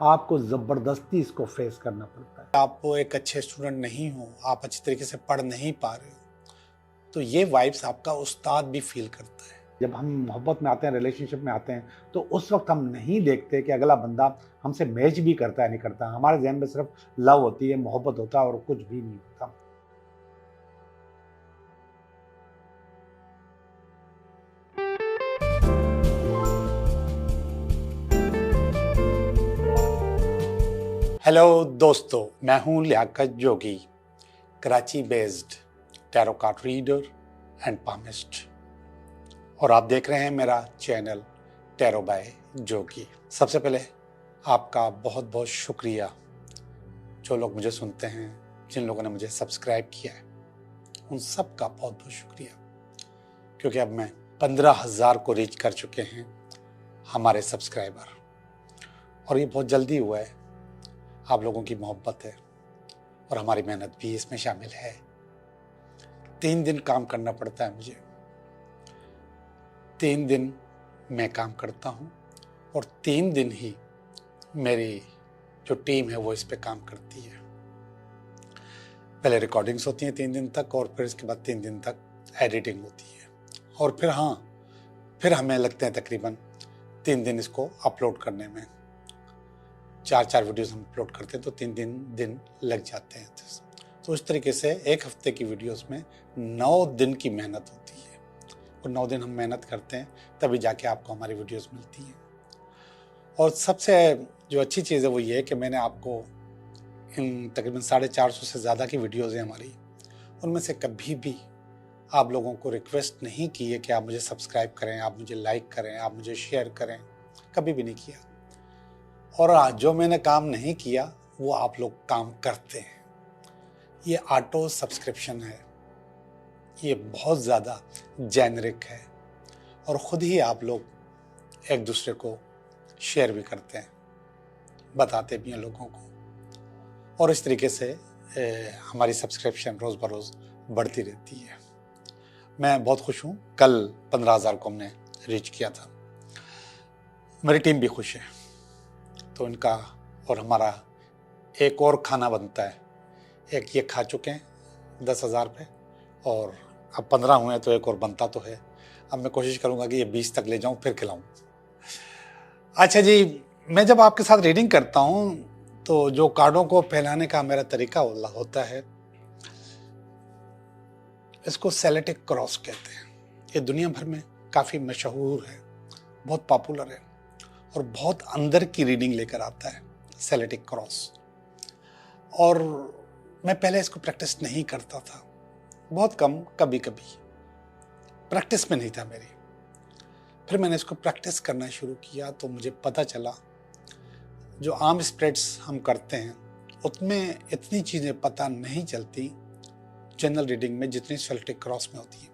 आपको ज़बरदस्ती इसको फेस करना पड़ता है। आप एक अच्छे स्टूडेंट नहीं हो, आप अच्छी तरीके से पढ़ नहीं पा रहे हो, तो ये वाइब्स आपका उस्ताद भी फील करता है। जब हम मोहब्बत में आते हैं, रिलेशनशिप में आते हैं, तो उस वक्त हम नहीं देखते कि अगला बंदा हमसे मैच भी करता है नहीं करता। हमारे ज़हन में सिर्फ लव होती है, मोहब्बत होता है और कुछ भी नहीं होता। हेलो दोस्तों, मैं हूं Liaquat Jogi, Karachi based tarot card reader and palmist, और आप देख रहे हैं मेरा चैनल टैरो बाय जोगी। सबसे पहले आपका बहुत बहुत शुक्रिया जो लोग मुझे सुनते हैं, जिन लोगों ने मुझे सब्सक्राइब किया है, उन सब का बहुत बहुत शुक्रिया, क्योंकि अब मैं 15,000 को रीच कर चुके हैं हमारे सब्सक्राइबर, और ये बहुत जल्दी हुआ है। आप लोगों की मोहब्बत है और हमारी मेहनत भी इसमें शामिल है। 3 दिन काम करना पड़ता है मुझे, 3 दिन मैं काम करता हूँ और 3 दिन ही मेरी जो टीम है वो इस पे काम करती है। पहले रिकॉर्डिंग्स होती हैं 3 दिन तक, और फिर इसके बाद 3 दिन तक एडिटिंग होती है, और फिर हमें लगते हैं तकरीबन 3 दिन इसको अपलोड करने में। 4 वीडियोस हम अपलोड करते हैं तो 3 दिन लग जाते हैं। तो इस तरीके से एक हफ्ते की वीडियोस में 9 दिन की मेहनत होती है, और 9 दिन हम मेहनत करते हैं तभी जाके आपको हमारी वीडियोस मिलती हैं। और सबसे जो अच्छी चीज़ है वो ये है कि मैंने आपको इन तकरीबन 450 से ज़्यादा की वीडियोज़ हैं हमारी, उनमें से कभी भी आप लोगों को रिक्वेस्ट नहीं की है कि आप मुझे सब्सक्राइब करें, आप मुझे लाइक करें, आप मुझे शेयर करें, कभी भी नहीं किया। और आज जो मैंने काम नहीं किया वो आप लोग काम करते हैं। ये ऑटो सब्सक्रिप्शन है, ये बहुत ज़्यादा जेनरिक है, और ख़ुद ही आप लोग एक दूसरे को शेयर भी करते हैं, बताते भी हैं लोगों को, और इस तरीके से हमारी सब्सक्रिप्शन रोज़ बरोज़ बढ़ती रहती है। मैं बहुत खुश हूँ। कल 15,000 को हमने रीच किया था। मेरी टीम भी खुश है, तो इनका और हमारा एक और खाना बनता है। एक ये खा चुके हैं 10,000 पे, और अब 15 हुए हैं तो एक और बनता तो है। अब मैं कोशिश करूंगा कि ये 20 तक ले जाऊं, फिर खिलाऊं। अच्छा जी, मैं जब आपके साथ रीडिंग करता हूं तो जो कार्डों को फैलाने का मेरा तरीका होता है, इसको सेलेटिक क्रॉस कहते हैं। ये दुनिया भर में काफ़ी मशहूर है, बहुत पॉपुलर है, और बहुत अंदर की रीडिंग लेकर आता है सेलेटिक क्रॉस। और मैं पहले इसको प्रैक्टिस नहीं करता था, बहुत कम, कभी कभी प्रैक्टिस में नहीं था मेरी। फिर मैंने इसको प्रैक्टिस करना शुरू किया तो मुझे पता चला जो आम स्प्रेड्स हम करते हैं उसमें इतनी चीज़ें पता नहीं चलती जनरल रीडिंग में जितनी सेलेटिक क्रॉस में होती है।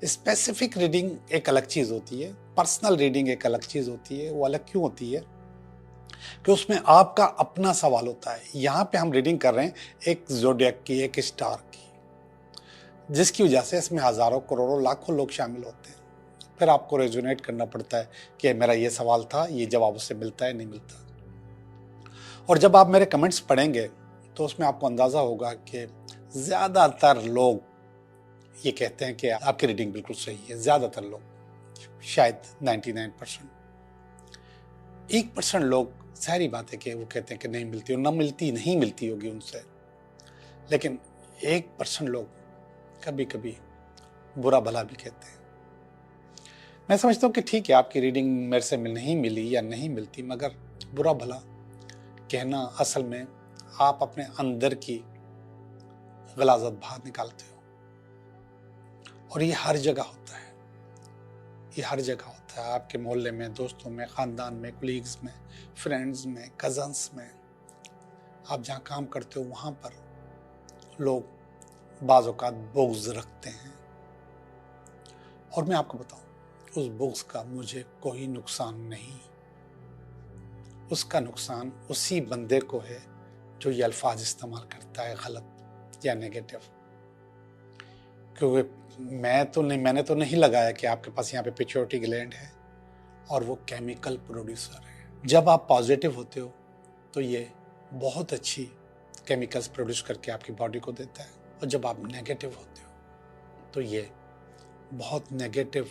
स्पेसिफिक रीडिंग एक अलग चीज़ होती है, पर्सनल रीडिंग एक अलग चीज़ होती है। वो अलग क्यों होती है कि उसमें आपका अपना सवाल होता है। यहाँ पे हम रीडिंग कर रहे हैं एक ज़ोडिएक की, एक स्टार की, जिसकी वजह से इसमें हज़ारों करोड़ों लाखों लोग शामिल होते हैं। फिर आपको रेजोनेट करना पड़ता है कि मेरा ये सवाल था, ये जवाब उससे मिलता है नहीं मिलता। और जब आप मेरे कमेंट्स पढ़ेंगे तो उसमें आपको अंदाज़ा होगा कि ज़्यादातर लोग ये कहते हैं कि आपकी रीडिंग बिल्कुल सही है। ज़्यादातर लोग, शायद 99%। 1% लोग, सारी बात है कि वो कहते हैं कि नहीं मिलती, और नहीं मिलती होगी उनसे। लेकिन 1% लोग कभी कभी बुरा भला भी कहते हैं। मैं समझता हूँ कि ठीक है, आपकी रीडिंग मेरे से नहीं मिली या नहीं मिलती, मगर बुरा भला कहना असल में आप अपने अंदर की गलाजत बाहर निकालते हो। और ये हर जगह होता है, ये हर जगह होता है। आपके मोहल्ले में, दोस्तों में, ख़ानदान में, कोलीग्स में, फ्रेंड्स में, कज़न्स में, आप जहाँ काम करते हो वहाँ पर लोग बाज़ औक़ात बुग़्ज़ रखते हैं। और मैं आपको बताऊँ, उस बुग़्ज़ का मुझे कोई नुकसान नहीं। उसका नुकसान उसी बंदे को है जो ये अल्फाज इस्तेमाल करता है गलत या नेगेटिव। क्योंकि मैंने तो नहीं लगाया कि आपके पास यहाँ पे पिट्यूटरी ग्लैंड है और वो केमिकल प्रोड्यूसर है। जब आप पॉजिटिव होते हो तो ये बहुत अच्छी केमिकल्स प्रोड्यूस करके आपकी बॉडी को देता है। और जब आप नेगेटिव होते हो तो ये बहुत नेगेटिव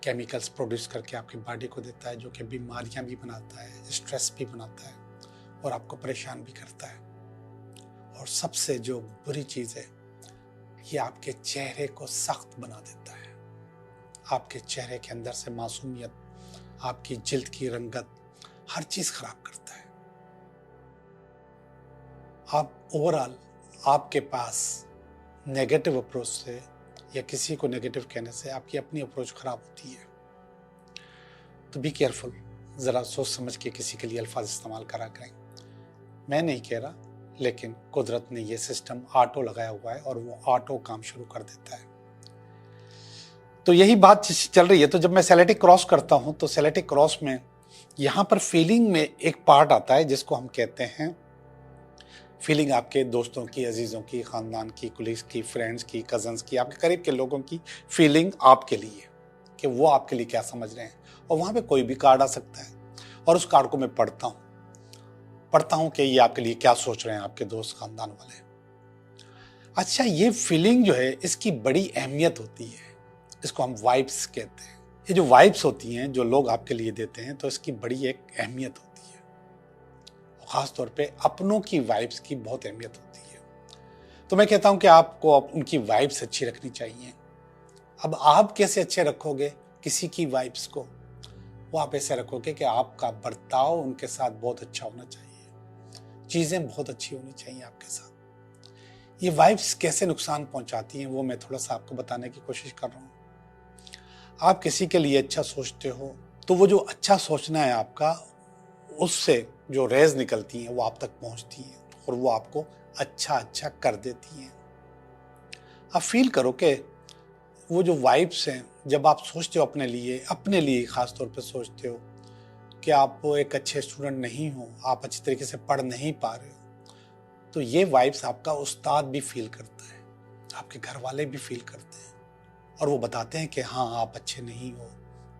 केमिकल्स प्रोड्यूस करके आपकी बॉडी को देता है, जो कि बीमारियां भी बनाता है, स्ट्रेस भी बनाता है और आपको परेशान भी करता है। और सबसे जो बुरी चीज़ है, ये आपके चेहरे को सख्त बना देता है। आपके चेहरे के अंदर से मासूमियत, आपकी जिल्द की रंगत, हर चीज़ खराब करता है। आप ओवरऑल आपके पास नेगेटिव अप्रोच से या किसी को नेगेटिव कहने से आपकी अपनी अप्रोच खराब होती है। तो बी केयरफुल, ज़रा सोच समझ के किसी के लिए अल्फाज इस्तेमाल करा करें। मैं नहीं कह रहा, लेकिन कुदरत ने ये सिस्टम ऑटो लगाया हुआ है और वो ऑटो काम शुरू कर देता है। तो यही बात चल रही है। तो जब मैं सेलेटिक क्रॉस करता हूँ तो सेलेटिक क्रॉस में यहाँ पर फीलिंग में एक पार्ट आता है जिसको हम कहते हैं फीलिंग आपके दोस्तों की, अजीज़ों की, ख़ानदान की, कुलीग्स की, फ्रेंड्स की, कज़न्स की, आपके करीब के लोगों की फीलिंग आपके लिए, कि वो आपके लिए क्या समझ रहे हैं। और वहाँ पे कोई भी कार्ड आ सकता है और उस कार्ड को मैं पढ़ता हूँ कि ये आपके लिए क्या सोच रहे हैं आपके दोस्त, ख़ानदान वाले। अच्छा, ये फीलिंग जो है इसकी बड़ी अहमियत होती है। इसको हम वाइब्स कहते हैं। ये जो वाइब्स होती हैं जो लोग आपके लिए देते हैं, तो इसकी बड़ी एक अहमियत होती है। ख़ास तौर पे अपनों की वाइब्स की बहुत अहमियत होती है। तो मैं कहता हूं कि आपको उनकी वाइब्स अच्छी रखनी चाहिए। अब आप कैसे अच्छे रखोगे किसी की वाइब्स को? वो आप ऐसे रखोगे कि आपका बर्ताव उनके साथ बहुत अच्छा होना चाहिए, चीज़ें बहुत अच्छी होनी चाहिए आपके साथ। ये वाइब्स कैसे नुकसान पहुंचाती हैं वो मैं थोड़ा सा आपको बताने की कोशिश कर रहा हूँ। आप किसी के लिए अच्छा सोचते हो तो वो जो अच्छा सोचना है आपका, उससे जो रेज निकलती हैं वो आप तक पहुंचती हैं और वो आपको अच्छा कर देती हैं। आप फील करो कि वो जो वाइब्स हैं, जब आप सोचते हो अपने लिए खास तौर पे सोचते हो कि आप एक अच्छे स्टूडेंट नहीं हो, आप अच्छी तरीके से पढ़ नहीं पा रहे हो, तो ये वाइब्स आपका उस्ताद भी फील करता है, आपके घर वाले भी फील करते हैं और वो बताते हैं कि हाँ, आप अच्छे नहीं हो,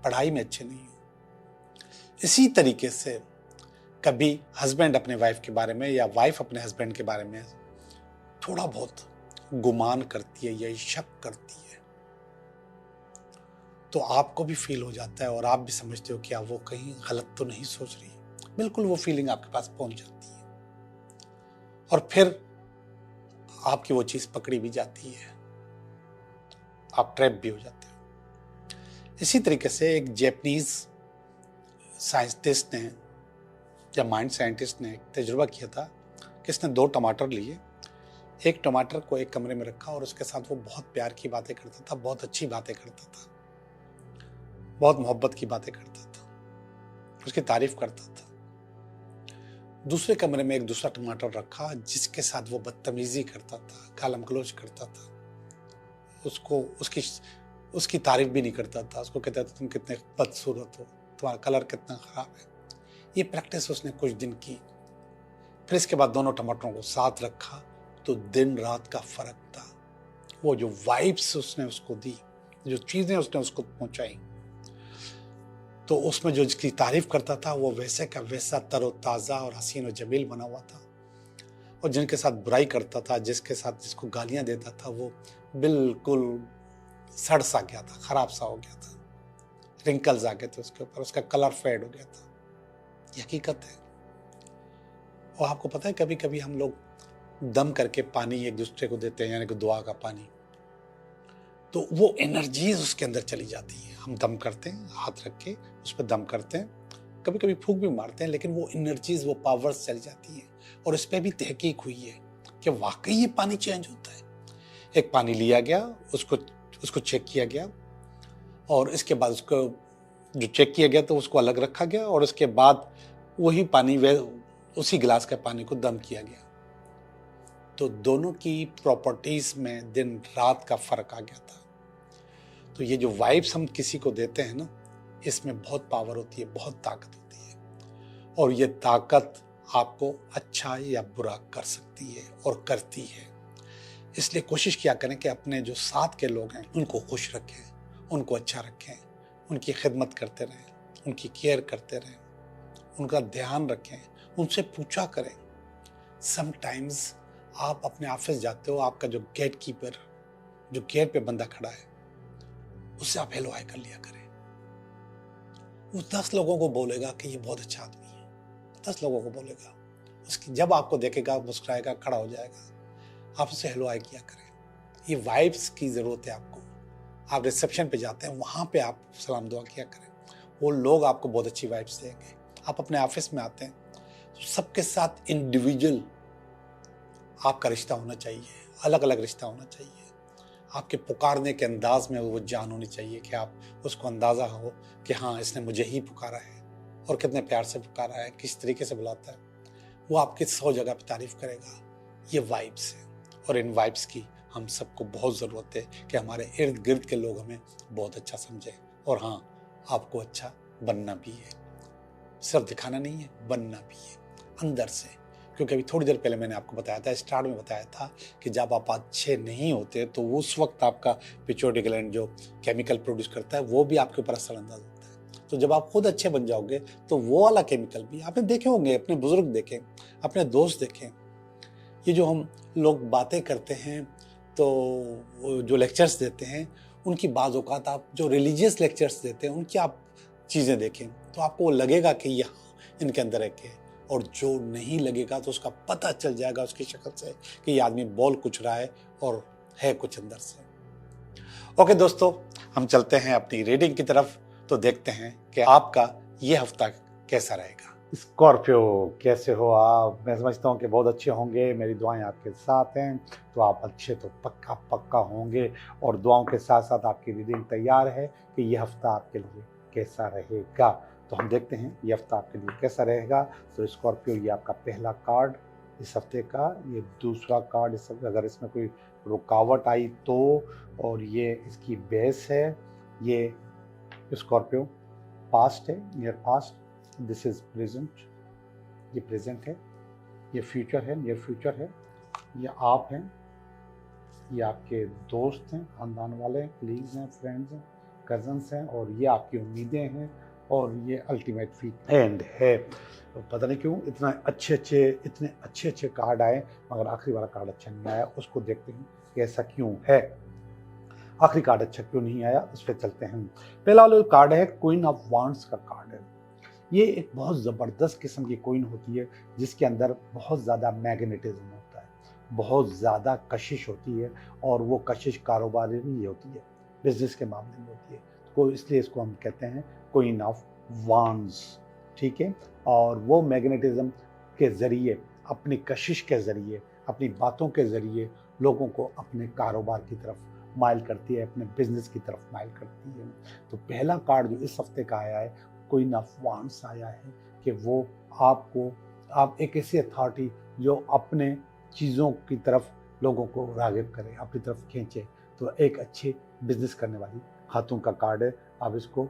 पढ़ाई में अच्छे नहीं हो। इसी तरीके से कभी हस्बैंड अपने वाइफ के बारे में या वाइफ अपने हस्बैंड के बारे में थोड़ा बहुत गुमान करती है या शक करती है, तो आपको भी फील हो जाता है और आप भी समझते हो कि वो कहीं गलत तो नहीं सोच रही। बिल्कुल वो फीलिंग आपके पास पहुंच जाती है और फिर आपकी वो चीज़ पकड़ी भी जाती है, आप ट्रैप भी हो जाते हो। इसी तरीके से एक जापानीज साइंटिस्ट ने या माइंड साइंटिस्ट ने एक तजुर्बा किया था कि इसने 2 टमाटर लिए, एक टमाटर को एक कमरे में रखा और उसके साथ वो बहुत प्यार की बातें करता था, बहुत अच्छी बातें करता था, बहुत मोहब्बत की बातें करता था, उसकी तारीफ करता था। दूसरे कमरे में एक दूसरा टमाटर रखा जिसके साथ वो बदतमीजी करता था, गालम गलौज करता था, उसको उसकी तारीफ भी नहीं करता था, उसको कहता था तुम कितने बदसूरत हो, तुम्हारा कलर कितना खराब है। ये प्रैक्टिस उसने कुछ दिन की। फिर इसके बाद दोनों टमाटरों को साथ रखा तो दिन रात का फर्क था। वो जो वाइब्स उसने उसको दी, जो चीज़ें उसने उसको पहुंचाई, तो उसमें जो जिसकी तारीफ करता था वो वैसे का वैसा तरोताज़ा और हसीन और जमील बना हुआ था, और जिनके साथ बुराई करता था, जिसको गालियां देता था, वो बिल्कुल सड़ सा गया था, खराब सा हो गया था, रिंकल्स आ गए थे उसके ऊपर, उसका कलर फेड हो गया था। ये हकीकत है। और आपको पता है कभी कभी हम लोग दम करके पानी एक दूसरे को देते हैं, यानी कि दुआ का पानी, तो वो एनर्जीज उसके अंदर चली जाती है। हम दम करते हैं, हाथ रख के उस पर दम करते हैं, कभी कभी फूंक भी मारते हैं, लेकिन वो एनर्जीज, वो पावर्स चली जाती हैं। और इस पर भी तहकीक हुई है कि वाकई ये पानी चेंज होता है। एक पानी लिया गया, उसको चेक किया गया, और इसके बाद उसको जो चेक किया गया तो उसको अलग रखा गया, और उसके बाद वही पानी उसी गिलास के पानी को दम किया गया, तो दोनों की प्रॉपर्टीज में दिन रात का फर्क आ गया था। तो ये जो वाइब्स हम किसी को देते हैं ना, इसमें बहुत पावर होती है, बहुत ताकत होती है, और ये ताकत आपको अच्छा या बुरा कर सकती है और करती है। इसलिए कोशिश किया करें कि अपने जो साथ के लोग हैं उनको खुश रखें, उनको अच्छा रखें, उनकी खिदमत करते रहें, उनकी केयर करते रहें, उनका ध्यान रखें, उनसे पूछा करें। समटाइम्स आप अपने ऑफिस जाते हो, आपका जो गेट कीपर, जो गेट पे बंदा खड़ा है, उससे आप हेलो हाय कर लिया करें। वो 10 लोगों को बोलेगा कि ये बहुत अच्छा आदमी है, 10 लोगों को बोलेगा। उसकी जब आपको देखेगा, मुस्कुराएगा, खड़ा हो जाएगा, आप उससे हेलो हाय किया करें। ये वाइब्स की ज़रूरत है आपको। आप रिसेप्शन पे जाते हैं, वहाँ पे आप सलाम दुआ किया करें, वो लोग आपको बहुत अच्छी वाइब्स देंगे। आप अपने ऑफिस में आते हैं तो सबके साथ इंडिविजुअल आपका रिश्ता होना चाहिए, अलग अलग रिश्ता होना चाहिए। आपके पुकारने के अंदाज में वो जान होनी चाहिए कि आप उसको अंदाज़ा हो कि हाँ, इसने मुझे ही पुकारा है और कितने प्यार से पुकारा है, किस तरीके से बुलाता है। वो आपकी 100 जगह पे तारीफ करेगा। ये वाइब्स है और इन वाइब्स की हम सबको बहुत ज़रूरत है कि हमारे इर्द गिर्द के लोग हमें बहुत अच्छा समझें। और हाँ, आपको अच्छा बनना भी है, सिर्फ दिखाना नहीं है, बनना भी है अंदर से। क्योंकि अभी थोड़ी देर पहले मैंने आपको बताया था, स्टार्ट में बताया था कि जब आप अच्छे नहीं होते तो उस वक्त आपका पिट्यूटरी ग्लैंड जो केमिकल प्रोड्यूस करता है वो भी आपके ऊपर असरअंदाज होता है। तो जब आप खुद अच्छे बन जाओगे तो वो वाला केमिकल भी आपने देखे होंगे, अपने बुजुर्ग देखें, अपने दोस्त देखें। ये जो हम लोग बातें करते हैं, तो वो जो लेक्चर्स देते हैं, उनकी बाज़ औक़ात आप जो रिलीजियस लेक्चर्स देते हैं उनकी आप चीज़ें देखें तो आपको वो लगेगा कि यहाँ इनके अंदर एक है। और जो नहीं लगेगा तो उसका पता चल जाएगा उसकी शक्ल से कि ये आदमी बोल कुछ रहा है और है कुछ अंदर से। ओके दोस्तों, हम चलते हैं अपनी रीडिंग की तरफ, तो देखते हैं कि आपका ये हफ्ता कैसा रहेगा। स्कॉर्पियो, कैसे हो आप? मैं समझता हूँ कि बहुत अच्छे होंगे, मेरी दुआएं आपके साथ हैं। तो आप अच्छे तो पक्का पक्का होंगे, और दुआओं के साथ साथ आपकी रीडिंग तैयार है कि ये हफ्ता आपके लिए कैसा रहेगा। तो हम देखते हैं ये हफ्ता आपके लिए कैसा रहेगा। तो स्कॉर्पियो, ये आपका पहला कार्ड इस हफ्ते का, ये दूसरा कार्ड इस हफ्ते, अगर इसमें कोई रुकावट आई तो, और ये इसकी बेस है। ये स्कॉर्पियो पास्ट है, near past, this is present, ये प्रेजेंट है, ये फ्यूचर है, नियर फ्यूचर है, ये आप हैं, ये आपके दोस्त हैं, खानदान वाले हैं, कलीग्स हैं, फ्रेंड्स हैं, कजन्स हैं, और ये आपकी उम्मीदें हैं, और ये अल्टीमेट एंड है। तो पता नहीं क्यों इतने अच्छे कार्ड आए, मगर आखिरी वाला कार्ड अच्छा नहीं आया। उसको देखते हैं कि ऐसा क्यों है, आखिरी कार्ड अच्छा क्यों नहीं आया, उस पर चलते हैं। पहला वाला कार्ड है क्वीन ऑफ वांड्स का कार्ड है। ये एक बहुत ज़बरदस्त किस्म की कोइन होती है जिसके अंदर बहुत ज़्यादा मैग्नेटिज्म होता है, बहुत ज़्यादा कशिश होती है, और वो कशिश कारोबारी भी होती है, बिजनेस के मामले में होती है। तो इसलिए इसको हम कहते हैं क्वीन ऑफ वांड्स, ठीक है। और वो मैग्नेटिज्म के ज़रिए, अपनी कशिश के ज़रिए, अपनी बातों के ज़रिए लोगों को अपने कारोबार की तरफ माइल करती है, अपने बिजनेस की तरफ माइल करती है। तो पहला कार्ड जो इस हफ्ते का आया है, क्वीन ऑफ वांड्स आया है, कि वो आप एक ऐसी अथॉरिटी जो अपने चीज़ों की तरफ लोगों को राग़िब करे, अपनी तरफ खींचे। तो एक अच्छे बिजनेस करने वाली हाथों का कार्ड है। आप इसको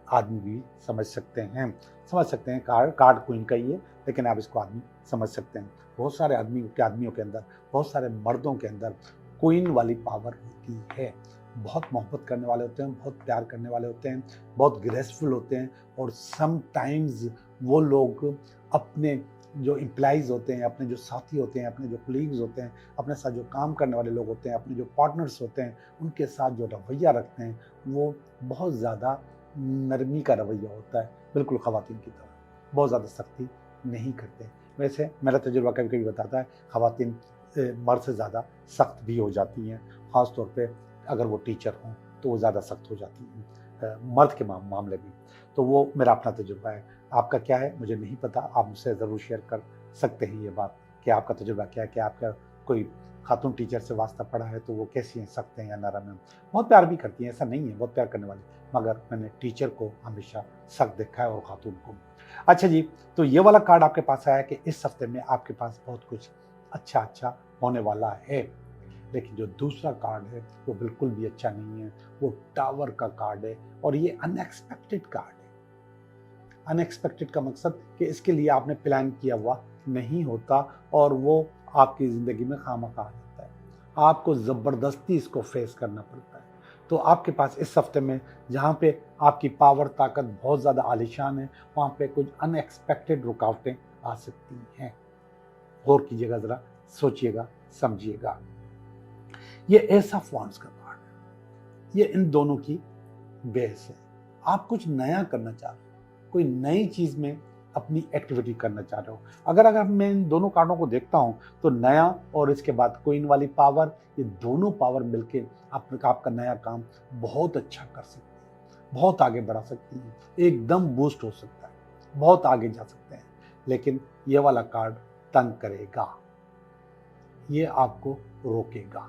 आदमी भी समझ सकते हैं, कार्ड क्वीन का ही है, लेकिन आप इसको आदमी समझ सकते हैं। बहुत सारे आदमियों के अंदर, बहुत सारे मर्दों के अंदर क्वीन वाली पावर होती है। बहुत मोहब्बत करने वाले होते हैं, बहुत प्यार करने वाले होते हैं, बहुत ग्रेसफुल होते हैं, और समटाइम्स वो लोग अपने जो एम्प्लॉइज़ होते हैं, अपने जो साथी होते हैं, अपने जो कलीग्स होते हैं, अपने साथ जो काम करने वाले लोग होते हैं, अपने जो पार्टनर्स होते हैं, उनके साथ जो रवैया रखते हैं वो बहुत ज़्यादा नरमी का रवैया होता है, बिल्कुल ख़वातीन की तरह, बहुत ज़्यादा सख्ती नहीं करते। वैसे मेरा तजुर्बा कभी कभी बताता है ख़वातीन मर्द से ज़्यादा सख्त भी हो जाती हैं, ख़ास तौर पे अगर वो टीचर हों तो वो ज़्यादा सख्त हो जाती हैं मर्द के मामले में। तो वो मेरा अपना तजुर्बा है। आपका क्या है मुझे नहीं पता, आप मुझसे ज़रूर शेयर कर सकते हैं ये बात कि आपका तजुर्बा क्या है, कि आपका कोई खातून टीचर से वास्ता पड़ा है तो वो कैसी हैं, सख्त हैं या नरम हैं। बहुत प्यार भी करती हैं, ऐसा नहीं है, बहुत प्यार करने वाली, मगर मैंने टीचर को हमेशा सख्त देखा है और खातून को। अच्छा जी, तो ये वाला कार्ड आपके पास आया कि इस हफ्ते में आपके पास बहुत कुछ अच्छा होने वाला है। लेकिन जो दूसरा कार्ड है वो बिल्कुल भी अच्छा नहीं है, वो टावर का कार्ड है, और ये अनएक्सपेक्टेड कार्ड है। अनएक्सपेक्टेड का मकसद कि इसके लिए आपने प्लान किया हुआ नहीं होता, और वो आपकी ज़िंदगी में खामखा आ जाता है, आपको ज़बरदस्ती इसको फेस करना पड़ता है। तो आपके पास इस हफ्ते में जहाँ पे आपकी पावर ताकत बहुत ज़्यादा आलीशान है, वहाँ पे कुछ अनएक्सपेक्टेड रुकावटें आ सकती हैं। गौर कीजिएगा, ज़रा सोचिएगा, समझिएगा। ये एस ऑफ वांड्स का कार्ड है, ये इन दोनों की बेस है। आप कुछ नया करना चाह रहे हो, कोई नई चीज़ में अपनी एक्टिविटी करना चाह रहे हो। अगर मैं इन दोनों कार्डों को देखता हूँ तो नया और इसके बाद क्वीन वाली पावर, ये दोनों पावर मिलके आपका नया काम बहुत अच्छा कर सकती है, बहुत आगे बढ़ा सकती है, एकदम बूस्ट हो सकता है, बहुत आगे जा सकते हैं। लेकिन ये वाला कार्ड तंग करेगा, ये आपको रोकेगा।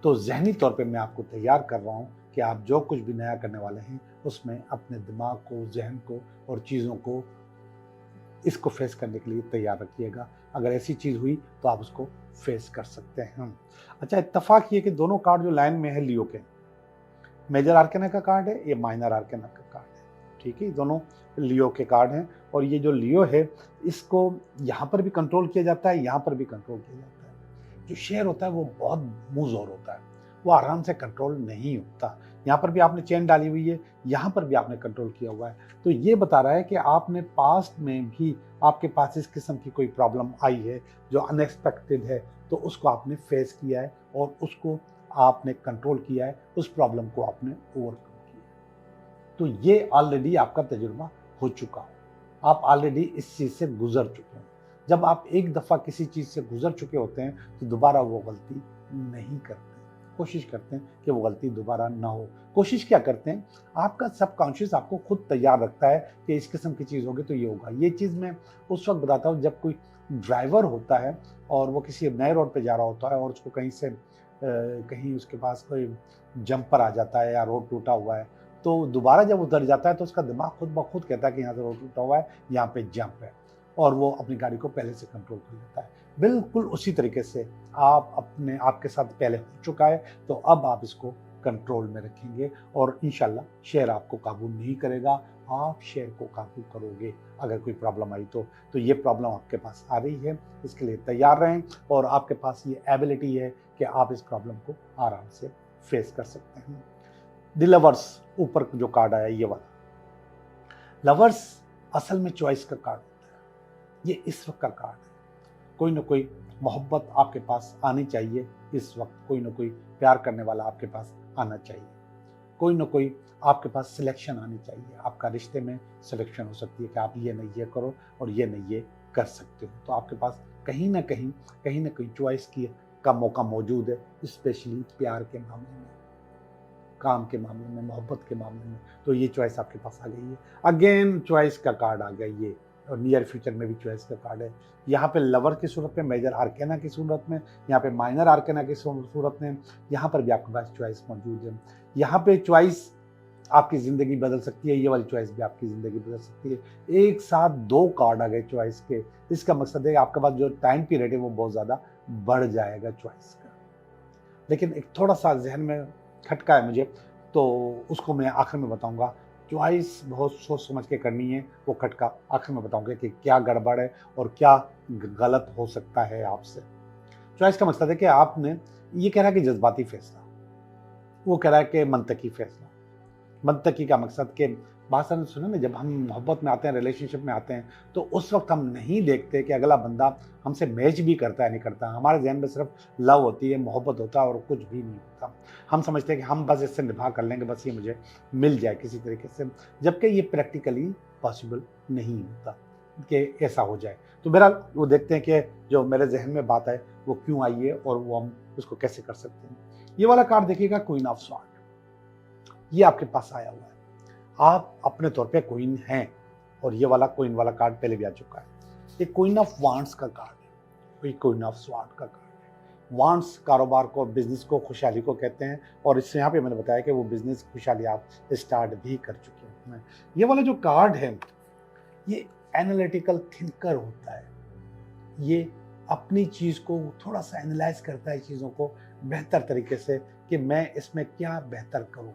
तो ज़हनी तौर पे मैं आपको तैयार कर रहा हूँ कि आप जो कुछ भी नया करने वाले हैं उसमें अपने दिमाग को, जहन को और चीज़ों को, इसको फेस करने के लिए तैयार रखिएगा। अगर ऐसी चीज़ हुई तो आप उसको फेस कर सकते हैं। अच्छा, इत्तेफाक ये कि दोनों कार्ड जो लाइन में है लियो के, मेजर आर्केना का कार्ड है, ये माइनर आर्केना का कार्ड है, ठीक है। दोनों लियो के कार्ड हैं और ये जो लियो है इसको यहाँ पर भी कंट्रोल किया जाता है, यहाँ पर भी कंट्रोल किया जाता है। जो शेयर होता है वो बहुत मुँहज़ोर होता है, वो आराम से कंट्रोल नहीं होता। यहाँ पर भी आपने चेन डाली हुई है, यहाँ पर भी आपने कंट्रोल किया हुआ है। तो ये बता रहा है कि आपने पास्ट में भी आपके पास इस किस्म की कोई प्रॉब्लम आई है जो अनएक्सपेक्टेड है, तो उसको आपने फेस किया है और उसको आपने कंट्रोल किया है, उस प्रॉब्लम को आपने ओवरकम किया है। तो ये ऑलरेडी आपका तजुर्बा हो चुका है, आप ऑलरेडी इस चीज़ से गुजर चुके हैं। जब आप एक दफ़ा किसी चीज़ से गुजर चुके होते हैं तो दोबारा वो गलती नहीं करते, कोशिश करते हैं कि वो गलती दोबारा ना हो। कोशिश क्या करते हैं, आपका सबकॉन्शियस आपको खुद तैयार रखता है कि इस किस्म की चीज़ होगी तो ये होगा। ये चीज़ मैं उस वक्त बताता हूँ जब कोई ड्राइवर होता है और वो किसी नए रोड पे जा रहा होता है और उसको कहीं से कहीं उसके पास कोई जंपर आ जाता है या रोड टूटा हुआ है, तो दोबारा जब उधर जाता है तो उसका दिमाग खुद ब खुद कहता है कि यहाँ से रोड टूटा हुआ है, यहाँ पे जंप है, और वो अपनी गाड़ी को पहले से कंट्रोल कर लेता है। बिल्कुल उसी तरीके से आपके साथ पहले हो चुका है, तो अब आप इसको कंट्रोल में रखेंगे और इंशाल्लाह शेयर आपको काबू नहीं करेगा, आप शेयर को काबू करोगे। अगर कोई प्रॉब्लम आई तो ये प्रॉब्लम आपके पास आ रही है, इसके लिए तैयार रहें और आपके पास ये एबिलिटी है कि आप इस प्रॉब्लम को आराम से फेस कर सकते हैं। द लवर्स, ऊपर जो कार्ड आया ये वाला, लवर्स असल में चॉइस का कार्ड होता है, ये इस वक्त का कार्ड है। कोई ना कोई मोहब्बत आपके पास आनी चाहिए इस वक्त, कोई ना कोई प्यार करने वाला आपके पास आना चाहिए, कोई ना कोई आपके पास सिलेक्शन आनी चाहिए। आपका रिश्ते में सिलेक्शन हो सकती है कि आप ये नहीं ये करो और ये नहीं ये कर सकते हो। तो आपके पास कहीं ना कहीं चॉइस का मौका मौजूद है, स्पेशली प्यार के मामले में, काम के मामले में, मोहब्बत के मामले में। तो ये चॉइस आपके पास आ गई है। अगेन चॉइस का कार्ड आ गया ये, और नियर फ्यूचर में भी चॉइस का कार्ड है। यहाँ पे लवर की सूरत में, मेजर आर्केना की सूरत में, यहाँ पे माइनर आर्केना की सूरत में, यहाँ पर भी आपके पास चॉइस मौजूद है। यहाँ पे चॉइस आपकी ज़िंदगी बदल सकती है, ये वाली चॉइस भी आपकी ज़िंदगी बदल सकती है। एक साथ दो कार्ड आ गए चॉइस के, इसका मकसद है कि आपके पास जो टाइम पीरियड है वो बहुत ज़्यादा बढ़ जाएगा चॉइस का। लेकिन एक थोड़ा सा जहन में खटका है मुझे, तो उसको मैं आखिर में बताऊँगा। चॉइस बहुत सोच समझ के करनी है, वो खटका आखिर में बताऊंगा कि क्या गड़बड़ है और क्या गलत हो सकता है आपसे। चॉइस का मकसद है कि आपने, ये कह रहा है कि जज्बाती फैसला, वो कह रहा है कि मंतकी फैसला। मंतकी का मकसद के बात समझ सुने ना, जब हम मोहब्बत में आते हैं, रिलेशनशिप में आते हैं, तो उस वक्त हम नहीं देखते कि अगला बंदा हमसे मैच भी करता है नहीं करता। हमारे जहन में सिर्फ लव होती है, मोहब्बत होता है और कुछ भी नहीं होता। हम समझते हैं कि हम बस इससे निभा कर लेंगे, बस ये मुझे मिल जाए किसी तरीके से, जबकि ये प्रैक्टिकली पॉसिबल नहीं होता कि ऐसा हो जाए। तो मेरा वो देखते हैं कि जो मेरे जहन में बात है वो क्यों आई है और वो हम उसको कैसे कर सकते हैं। ये वाला कार्ड देखिएगा, क्वीन ऑफ स्वॉर्ड, ये आपके पास आया हुआ है। आप अपने तौर पे क्वीन हैं और ये वाला क्वीन वाला कार्ड पहले भी आ चुका है। ये क्वीन ऑफ वांड्स का कार्ड है, ये क्वीन ऑफ स्वॉर्ड का कार्ड है। वांड्स कारोबार को, बिजनेस को, खुशहाली को कहते हैं, और इससे यहाँ पे मैंने बताया कि वो बिजनेस खुशहाली आप स्टार्ट भी कर चुके हैं। ये वाला जो कार्ड है ये एनालिटिकल थिंकर होता है, ये अपनी चीज़ को थोड़ा सा एनालाइज करता है, चीज़ों को बेहतर तरीके से कि मैं इसमें क्या बेहतर करूँ।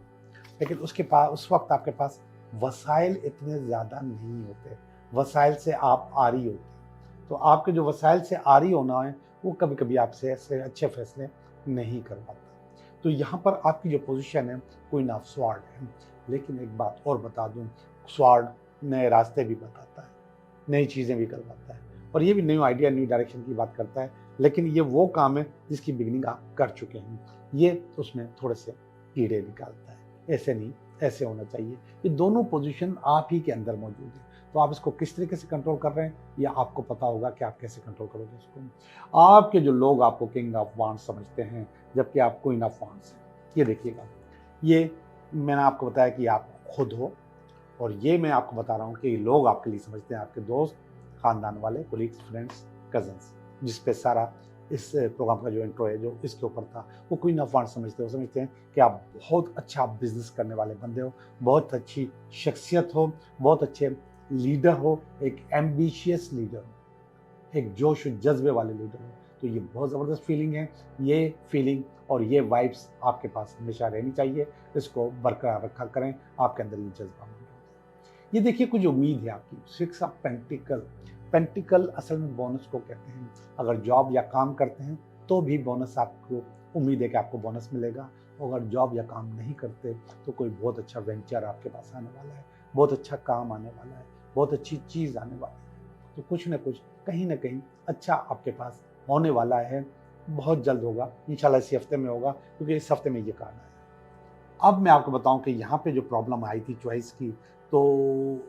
लेकिन उसके पास उस वक्त आपके पास वसाइल इतने ज़्यादा नहीं होते, वसाइल से आप आरी होते हैं। तो आपके जो वसाइल से आरी होना है वो कभी कभी आपसे ऐसे अच्छे फैसले नहीं कर पाता। तो यहाँ पर आपकी जो पोजीशन है क्वीन ऑफ स्वॉर्ड है। लेकिन एक बात और बता दूँ, स्वॉर्ड नए रास्ते भी बताता है, नई चीज़ें भी करवाता है। और ये भी न्यू आइडिया, न्यू डायरेक्शन की बात करता है, लेकिन ये वो काम है जिसकी बिगिनिंग आप कर चुके हैं। ये उसमें थोड़े से कीड़े निकालता है, ऐसे नहीं, ऐसे होना चाहिए। ये दोनों पोजीशन आप ही के अंदर मौजूद है, तो आप इसको किस तरीके से कंट्रोल कर रहे हैं ये आपको पता होगा कि आप कैसे कंट्रोल करोगे इसको। आपके जो लोग आपको किंग ऑफ वांड्स समझते हैं, जबकि आप क्वीन ऑफ वांड्स हैं। ये देखिएगा, ये मैंने आपको बताया कि आप खुद हो, और ये मैं आपको बता रहा हूँ कि लोग आपके लिए समझते हैं, आपके दोस्त, खानदान वाले, कोलीग्स, फ्रेंड्स, कजन्स, जिस पे सारा इस प्रोग्राम का जो इंट्रो है जो इसके ऊपर था, वो क्वीन ऑफ वांड्स समझते हो। समझते हैं कि आप बहुत अच्छा बिजनेस करने वाले बंदे हो, बहुत अच्छी शख्सियत हो, बहुत अच्छे लीडर हो, एक एम्बिशियस लीडर हो, एक जोश जज्बे वाले लीडर हो। तो ये बहुत ज़बरदस्त फीलिंग है। ये फीलिंग और ये वाइब्स आपके पास हमेशा रहनी चाहिए, इसको बरकरार रखा करें, आपके अंदर ये जज्बा मौजूद है। ये देखिए, कुछ उम्मीद है आपकी। 6 ऑफ पेंटिकल, पेंटिकल असल में बोनस को कहते हैं। अगर जॉब या काम करते हैं तो भी बोनस आपको उम्मीद है कि आपको बोनस मिलेगा, और अगर जॉब या काम नहीं करते तो कोई बहुत अच्छा वेंचर आपके पास आने वाला है, बहुत अच्छा काम आने वाला है, बहुत अच्छी चीज़ आने वाली है। तो कुछ न कुछ, कहीं ना कहीं अच्छा आपके पास होने वाला है, बहुत जल्द होगा, इंशाल्लाह इसी हफ्ते में होगा, क्योंकि इस हफ्ते में ये कार्ड आया। अब मैं आपको बताऊं कि यहाँ पे जो प्रॉब्लम आई थी चॉइस की, तो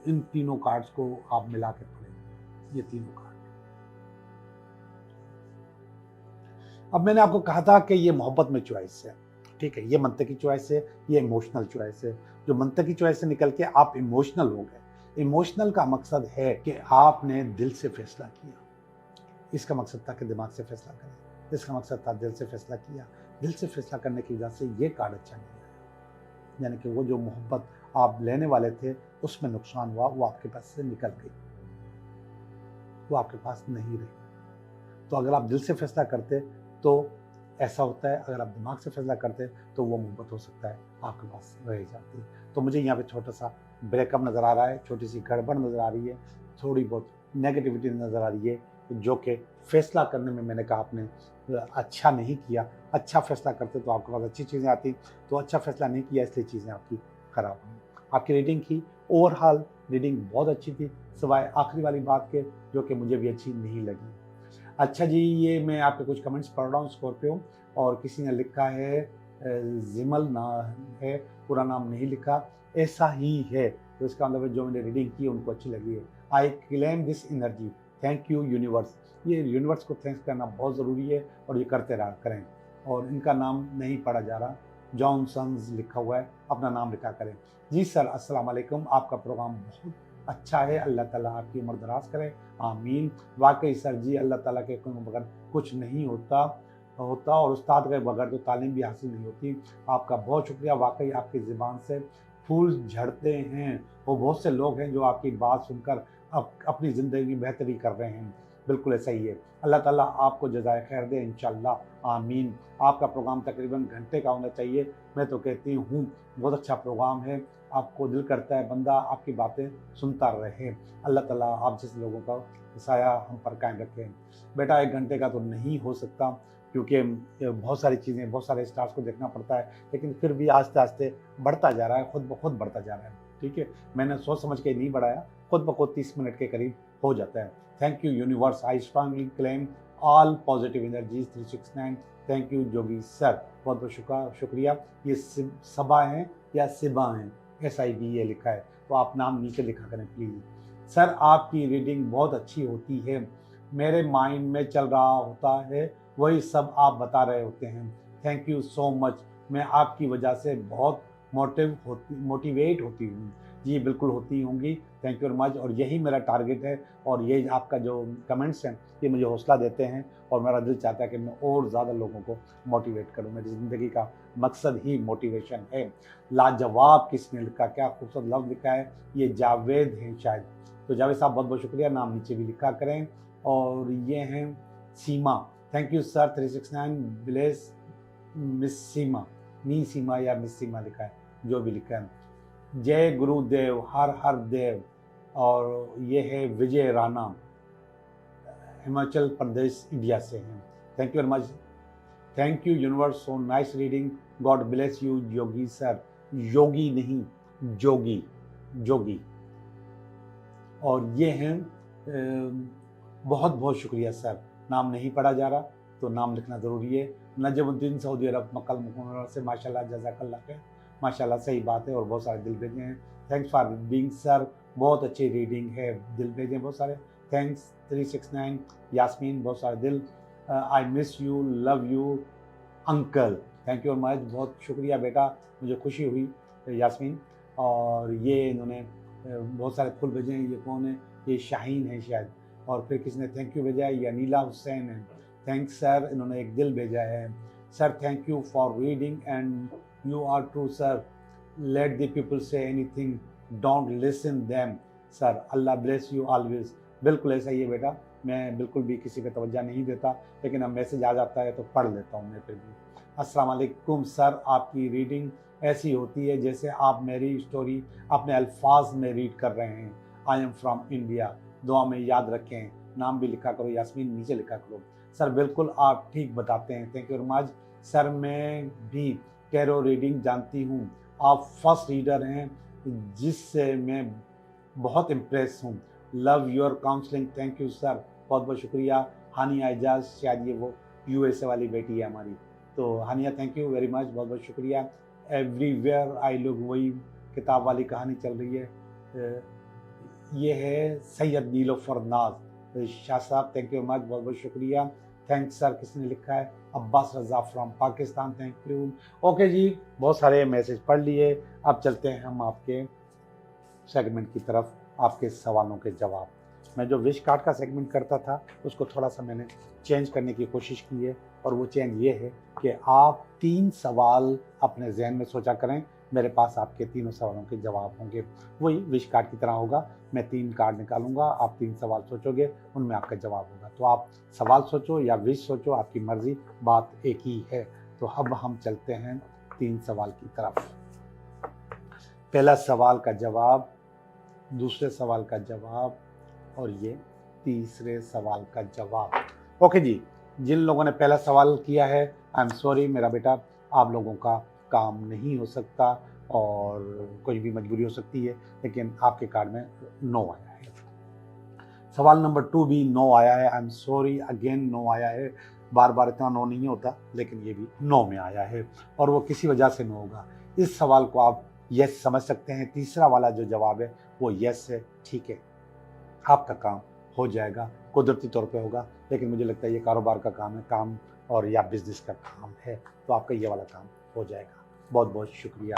इन तीनों कार्ड्स को आप मिला के पढ़ें, ये तीनों कार्ड। अब मैंने आपको कहा था कि ये मोहब्बत में चॉइस है, ठीक है, ये मंतकी चॉइस है, ये इमोशनल चॉइस है। जो मंतकी चॉइस से निकल के आप इमोशनल हो गए। इमोशनल का मकसद है कि आपने दिल से फैसला किया, इसका मकसद था कि दिमाग से फैसला करें, इसका मकसद था दिल से फैसला किया। दिल से फैसला करने की वजह से ये कार्ड अच्छा नहीं आया, यानी कि वो जो मोहब्बत आप लेने वाले थे उसमें नुकसान हुआ, वो आपके पास से निकल गई, वो आपके पास नहीं रही। तो अगर आप दिल से फैसला करते तो ऐसा होता है, अगर आप दिमाग से फैसला करते तो वो मोहब्बत हो सकता है आपके पास रह जाती। तो मुझे यहाँ पे छोटा सा ब्रेकअप नज़र आ रहा है, छोटी सी गड़बड़ नज़र आ रही है, थोड़ी बहुत नेगेटिविटी नज़र आ रही है, जो कि फैसला करने में मैंने कहा आपने अच्छा नहीं किया। अच्छा फैसला करते तो आपके पास अच्छी चीज़ें आती, तो अच्छा फैसला नहीं किया, इसलिए चीज़ें आपकी ख़राब हुई। आपकी रीडिंग की ओवरऑल रीडिंग बहुत अच्छी थी, सिवाय आखिरी वाली बात के, जो कि मुझे भी अच्छी नहीं लगी। अच्छा जी, ये मैं आपके कुछ कमेंट्स पढ़ रहा हूँ स्कॉर्पियो, और किसी ने लिखा है जिमल ना है, पूरा नाम नहीं लिखा, ऐसा ही है, तो इसका मतलब जो मैंने रीडिंग की उनको अच्छी लगी है। I claim this energy, thank you universe. ये यूनिवर्स को थैंक्स करना बहुत ज़रूरी है, और ये करते रहा करें। और इनका नाम नहीं पढ़ा जा रहा, जॉनसन्स लिखा हुआ है, अपना नाम लिखा करें। जी सर, अस्सलाम वालेकुम, आपका प्रोग्राम बहुत अच्छा है, अल्लाह ताला आपकी उम्र दराज करे, आमीन। वाकई सर जी, अल्लाह ताला के बगैर कुछ नहीं होता, और उस्ताद के बगैर तो तालीम भी हासिल नहीं होती। आपका बहुत शुक्रिया, वाकई आपकी ज़बान से फूल झड़ते हैं, वो बहुत से लोग हैं जो आपकी बात सुनकर अपनी ज़िंदगी में बेहतरी कर रहे हैं। बिल्कुल ऐसा ही है, अल्लाह ताला आपको जज़ाए खैर दे इंशाअल्लाह, आमीन। आपका प्रोग्राम तकरीबन घंटे का होना चाहिए, मैं तो कहती हूँ बहुत अच्छा प्रोग्राम है, आपको दिल करता है बंदा आपकी बातें सुनता रहे। अल्लाह ताला आप जैसे लोगों का साया हम पर कायम रखे। बेटा 1 घंटे का तो नहीं हो सकता, क्योंकि बहुत सारी चीज़ें, बहुत सारे स्टार्स को देखना पड़ता है, लेकिन फिर भी आस्ते आस्ते बढ़ता जा रहा है, खुद ब खुद बढ़ता जा रहा है, ठीक है। मैंने सोच समझ के नहीं बढ़ाया, खुद ब खुद 30 मिनट के करीब हो जाता है। Thank you universe, I strongly claim all positive energies 369। Thank you Jogi sir, बहुत बहुत शुक्रिया। ये सबा हैं या सिबा हैं, SIB ये लिखा है, तो आप नाम नीचे लिखा करें प्लीज़। सर आपकी रीडिंग बहुत अच्छी होती है, मेरे माइंड में चल रहा होता है वही सब आप बता रहे होते हैं। थैंक यू सो मच, मैं आपकी वजह से बहुत मोटिवेट होती हूँ। जी बिल्कुल होती होंगी, थैंक यू वेरी मच, और यही मेरा टारगेट है, और ये आपका जो कमेंट्स हैं ये मुझे हौसला देते हैं, और मेरा दिल चाहता है कि मैं और ज़्यादा लोगों को मोटिवेट करूँ। मेरी ज़िंदगी का मकसद ही मोटिवेशन है। लाजवाब किसने लिखा, क्या खूबसूरत लफ्ज़ लिखा है, ये जावेद हैं शायद, तो जावेद साहब बहुत बहुत शुक्रिया, नाम नीचे भी लिखा करें। और ये हैं Seema, thank you sir 369, bless miss Seema, नी सीमा या मिस सीमा लिखा है, जो भी लिखा है। जय गुरुदेव, हर हर देव। और ये है विजय राणा, हिमाचल प्रदेश इंडिया से हैं। Thank you very much, thank you universe, so nice reading, god bless you Yogi sir. Yogi नहीं, जोगी, जोगी। और ये हैं बहुत बहुत शुक्रिया सर। नाम नहीं पढ़ा जा रहा तो नाम लिखना ज़रूरी है। नजमुद्दीन सऊदी अरब मक्का मुकर्रमा से माशाल्लाह जज़ाकल्लाह खैर, माशाल्लाह सही बात है। और बहुत सारे दिल भेजे हैं, थैंक्स फॉर बीइंग सर, बहुत अच्छी रीडिंग है, दिल भेजे बहुत सारे, थैंक्स। 369 यास्मीन बहुत सारे दिल, I miss you, love you uncle, thank you much, बहुत शुक्रिया बेटा, मुझे खुशी हुई यास्मीन। और ये इन्होंने बहुत सारे फूल भेजे हैं, ये कौन है, ये शाहीन है शायद। और फिर किसने थैंक यू भेजा है, ये अनीला हुसैन है, थैंक्स सर। इन्होंने एक दिल भेजा है, sir thank you for reading and you are true sir, let the people say anything, don't listen them sir, Allah bless you always. बिल्कुल ऐसा ही है बेटा, मैं बिल्कुल भी किसी पे तवज्जो नहीं देता, लेकिन अब मैसेज आ जाता है तो पढ़ लेता हूँ मैं फिर भी। अस्सलाम वालेकुम सर, आपकी रीडिंग ऐसी होती है जैसे आप मेरी स्टोरी अपने अल्फाज में रीड कर रहे हैं। आई एम फ्रॉम इंडिया, दुआ में याद रखें, नाम भी लिखा करो यास्मीन, नीचे लिखा करो सर। बिल्कुल आप ठीक बताते हैं, thank you very much sir. मैं भी कैरो रीडिंग जानती हूँ, आप फर्स्ट रीडर हैं जिससे मैं बहुत इम्प्रेस हूँ। Love your counselling, thank you sir, बहुत बहुत शुक्रिया। हानिया एजाज, शायद ये वो यूएसए वाली बेटी है हमारी, तो हानिया थैंक यू वेरी मच, बहुत बहुत शुक्रिया। एवरीवेयर आई लुक, वही किताब वाली कहानी चल रही है। ये है सैयद नीलोफर नाज शाह साहब, थैंक यू मच, बहुत बहुत शुक्रिया, थैंक्स सर। किसने लिखा है, Abbas Raza from Pakistan, thank you. Okay ji, बहुत सारे मैसेज पढ़ लिए, अब चलते हैं हम आपके सेगमेंट की तरफ, आपके सवालों के जवाब। मैं जो विश कार्ड का सेगमेंट करता था उसको थोड़ा सा मैंने चेंज करने की कोशिश की है, और वो चेंज ये है कि आप 3 सवाल अपने जहन में सोचा करें, मेरे पास आपके तीनों सवालों के जवाब होंगे, वही विश कार्ड की तरह होगा। मैं 3 कार्ड निकालूंगा, आप 3 सवाल सोचोगे, उनमें आपका जवाब होगा। तो आप सवाल सोचो या विश सोचो, आपकी मर्जी, बात एक ही है। तो अब हम चलते हैं 3 सवाल की तरफ। पहला सवाल का जवाब, दूसरे सवाल का जवाब, और ये तीसरे सवाल का जवाब। ओके जी, जिन लोगों ने पहला सवाल किया है, आई एम सॉरी मेरा बेटा, आप लोगों का काम नहीं हो सकता और कोई भी मजबूरी हो सकती है, लेकिन आपके कार्ड में नो आया है। सवाल नंबर 2 भी नो आया है, आई एम सॉरी अगेन नो आया है, बार बार इतना नो नहीं होता, लेकिन ये भी नो में आया है और वो किसी वजह से नो होगा। इस सवाल को आप यस समझ सकते हैं। तीसरा वाला जो जवाब है वो यस है, ठीक है, आपका काम हो जाएगा, कुदरती तौर पे होगा, लेकिन मुझे लगता है ये कारोबार का काम है, काम और या बिजनेस का काम है, तो आपका ये वाला काम हो जाएगा। बहुत बहुत शुक्रिया।